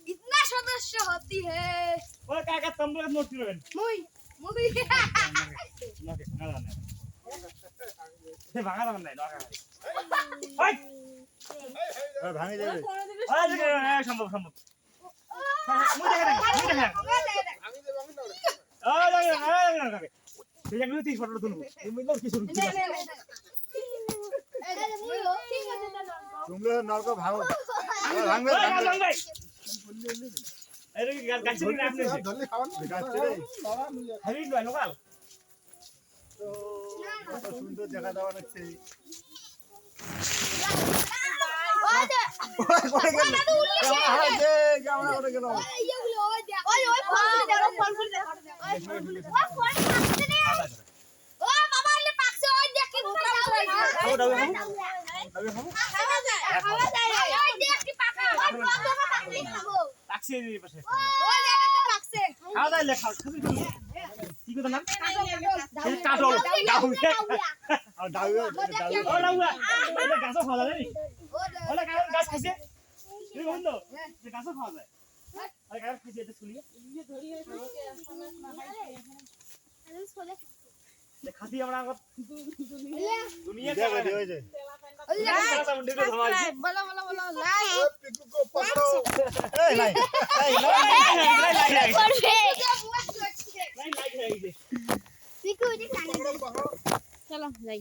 इतना सदस्य होती है ओए काका तुम लोग नोट करो मुई मुई नोट भागा जाने से भागा जाने नहीं नोट ओए ওই ভাঙে যাবে ओए সম্ভব সম্ভব মুই দেখে ভাঙে যাবে আমি না ओए ঠিক আছে তুই ফটো তুলবো তুমি লোক কি শুরু তোমরা নরক ভাঙো ভাঙবে ভাঙবে আরে গাছ ছেড়ে আপনি ধরলে খাওয়ান গাছ ছেড়ে হাবি নয় লোকাল কত সুন্দর জায়গা দেওয়া লাগছে ক্যামেরা উঠে গেল টাক্সি এর পাশে খাওয়া দাওয়া লেখা কি কথা নাম কাটল আর ডাউ ও লাউয়া এটা গাছ খাওয়া যায় নি ওলা গাছ খাইছে তুমি বন্ধ যে গাছ খাওয়া যায় আরে গাছ খাইছে এটা শুনিয়ে খাসি আমরা দুনিয়া দেখা দিয়ে হয়ে যায় बोलो बोलो बोलो लाइक पिकू को पकड़ो ए नहीं चलो जाई